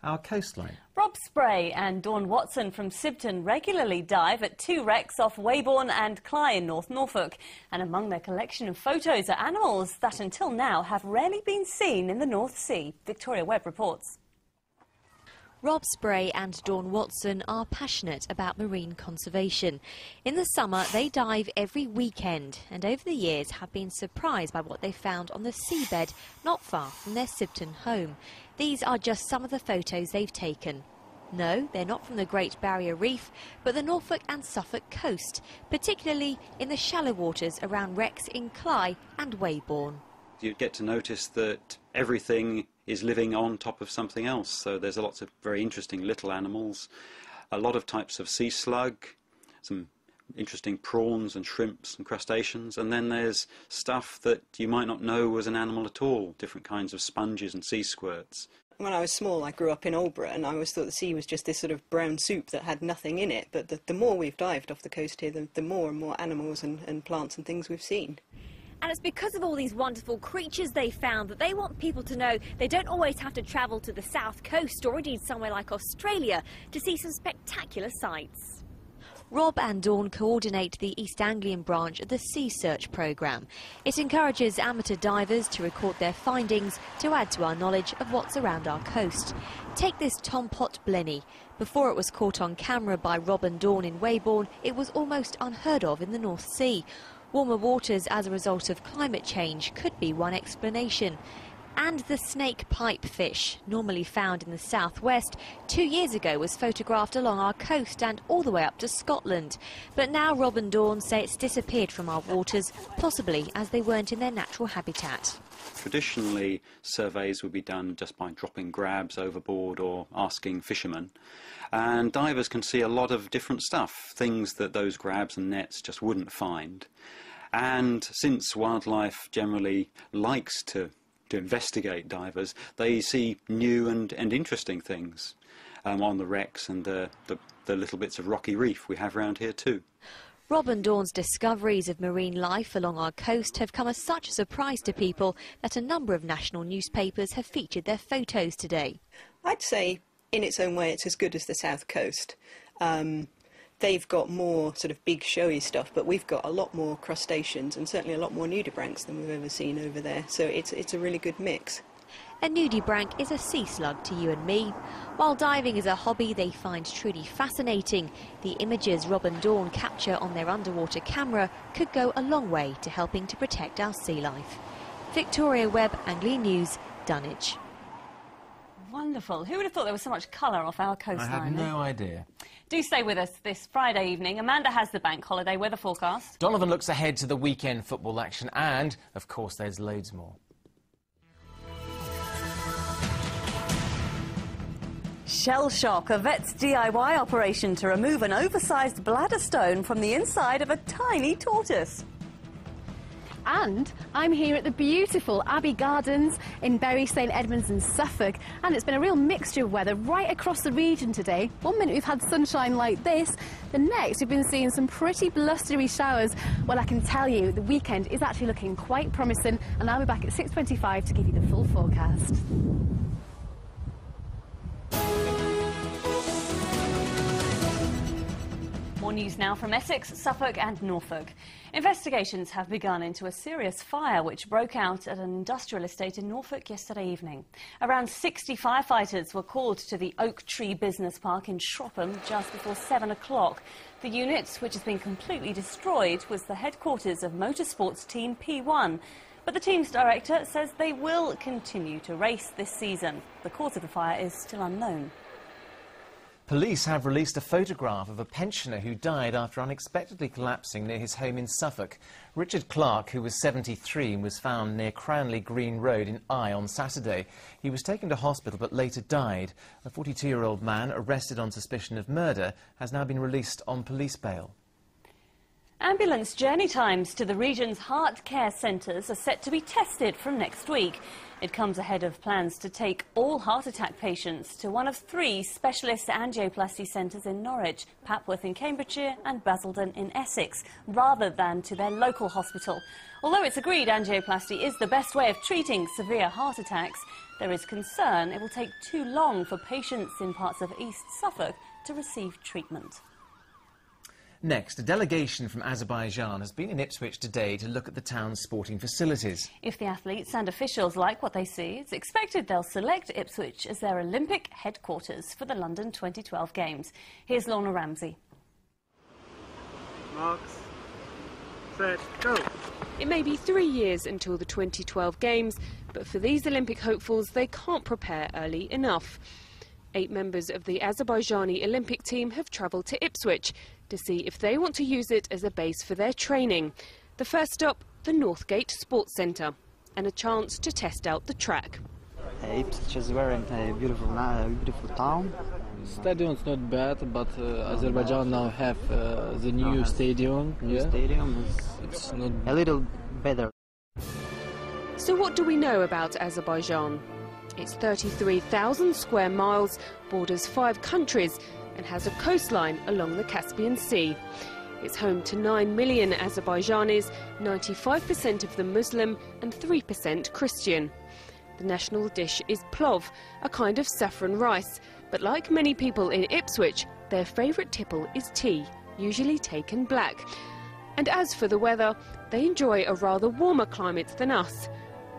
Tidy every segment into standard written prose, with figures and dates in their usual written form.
our coastline. Rob Spray and Dawn Watson from Sibton regularly dive at 2 wrecks off Weybourne and Cly in North Norfolk. And among their collection of photos are animals that until now have rarely been seen in the North Sea. Victoria Webb reports. Rob Spray and Dawn Watson are passionate about marine conservation. In the summer, they dive every weekend and over the years have been surprised by what they found on the seabed not far from their Sibton home. These are just some of the photos they've taken. No, they're not from the Great Barrier Reef, but the Norfolk and Suffolk coast, particularly in the shallow waters around wrecks in Cly and Weybourne. You get to notice that everything is living on top of something else. So there's lots of very interesting little animals, a lot of types of sea slug, some interesting prawns and shrimps and crustaceans, and then there's stuff that you might not know was an animal at all, different kinds of sponges and sea squirts. When I was small, I grew up in Aldborough, and I always thought the sea was just this sort of brown soup that had nothing in it. But the more we've dived off the coast here, the more and more animals and plants and things we've seen. And it's because of all these wonderful creatures they found that they want people to know they don't always have to travel to the south coast or indeed somewhere like Australia to see some spectacular sights. Rob and Dawn coordinate the East Anglian branch of the Sea Search programme. It encourages amateur divers to record their findings to add to our knowledge of what's around our coast. Take this tompot blenny. Before it was caught on camera by Rob and Dawn in Weybourne, it was almost unheard of in the North Sea. Warmer waters as a result of climate change could be one explanation. And the snake pipefish, normally found in the southwest, 2 years ago was photographed along our coast and all the way up to Scotland. But now Rob and Dawn say it's disappeared from our waters, possibly as they weren't in their natural habitat. Traditionally, surveys would be done just by dropping grabs overboard or asking fishermen. And divers can see a lot of different stuff, things that those grabs and nets just wouldn't find. And since wildlife generally likes to investigate divers, they see new and interesting things on the wrecks and the little bits of rocky reef we have around here too. Rob and Dawn's discoveries of marine life along our coast have come as such a surprise to people that a number of national newspapers have featured their photos today. I'd say, in its own way, it's as good as the south coast. They've got more sort of big showy stuff, but we've got a lot more crustaceans and certainly a lot more nudibranchs than we've ever seen over there. So it's a really good mix. A nudibranch is a sea slug to you and me. While diving is a hobby they find truly fascinating, the images Rob and Dawn capture on their underwater camera could go a long way to helping to protect our sea life. Victoria Webb, Anglia News, Dunwich. Wonderful. Who would have thought there was so much colour off our coastline? I had no idea. Do stay with us this Friday evening. Amanda has the bank holiday weather forecast. Donovan looks ahead to the weekend football action and, of course, there's loads more. Shell shock, a vet's DIY operation to remove an oversized bladder stone from the inside of a tiny tortoise. And I'm here at the beautiful Abbey Gardens in Bury St Edmunds in Suffolk, and it's been a real mixture of weather right across the region today. 1 minute we've had sunshine like this, the next we've been seeing some pretty blustery showers. Well, I can tell you the weekend is actually looking quite promising, and I'll be back at 6:25 to give you the full forecast. More news now from Essex, Suffolk and Norfolk. Investigations have begun into a serious fire which broke out at an industrial estate in Norfolk yesterday evening. Around 60 firefighters were called to the Oak Tree Business Park in Shropham just before 7 o'clock. The unit, which has been completely destroyed, was the headquarters of motorsports team P1. But the team's director says they will continue to race this season. The cause of the fire is still unknown. Police have released a photograph of a pensioner who died after unexpectedly collapsing near his home in Suffolk. Richard Clark, who was 73 and was found near Cranley Green Road in Eye on Saturday. He was taken to hospital but later died. A 42-year-old man arrested on suspicion of murder has now been released on police bail. Ambulance journey times to the region's heart care centres are set to be tested from next week. It comes ahead of plans to take all heart attack patients to one of 3 specialist angioplasty centres in Norwich, Papworth in Cambridgeshire and Basildon in Essex, rather than to their local hospital. Although it's agreed angioplasty is the best way of treating severe heart attacks, there is concern it will take too long for patients in parts of East Suffolk to receive treatment. Next, a delegation from Azerbaijan has been in Ipswich today to look at the town's sporting facilities. If the athletes and officials like what they see, it's expected they'll select Ipswich as their Olympic headquarters for the London 2012 Games. Here's Lorna Ramsey. Marks, set, go. It may be 3 years until the 2012 Games, but for these Olympic hopefuls, they can't prepare early enough. 8 members of the Azerbaijani Olympic team have travelled to Ipswich to see if they want to use it as a base for their training. The first stop, the Northgate Sports Centre, and a chance to test out the track. Ipswich is a very beautiful town. Stadion's not bad, but Azerbaijan now have the new stadium. Stadium it's not a little better. So what do we know about Azerbaijan? It's 33,000 square miles, borders 5 countries and has a coastline along the Caspian Sea. It's home to 9 million Azerbaijanis, 95% of them Muslim and 3% Christian. The national dish is plov, a kind of saffron rice, but like many people in Ipswich, their favourite tipple is tea, usually taken black. And as for the weather, they enjoy a rather warmer climate than us.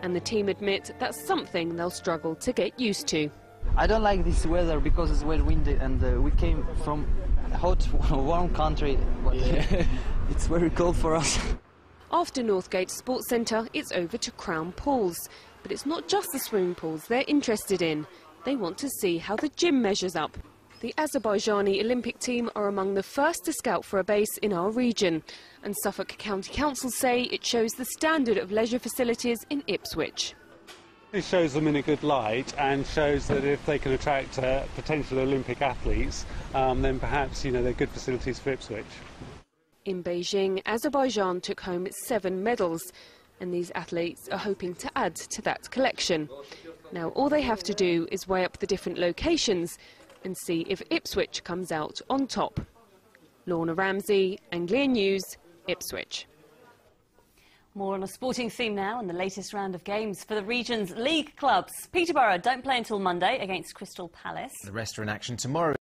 And the team admit that's something they'll struggle to get used to. I don't like this weather because it's very windy and we came from a hot, warm country. It's very cold for us. After Northgate Sports Centre, it's over to Crown Pools. But it's not just the swimming pools they're interested in. They want to see how the gym measures up. The Azerbaijani Olympic team are among the first to scout for a base in our region, and Suffolk County Council say it shows the standard of leisure facilities in Ipswich. It shows them in a good light and shows that if they can attract potential Olympic athletes, then perhaps they're good facilities for Ipswich. In Beijing, Azerbaijan took home 7 medals, and these athletes are hoping to add to that collection. Now all they have to do is weigh up the different locations and see if Ipswich comes out on top. Lorna Ramsey, Anglia News, Ipswich. More on a sporting theme now and the latest round of games for the region's league clubs. Peterborough don't play until Monday against Crystal Palace. The rest are in action tomorrow.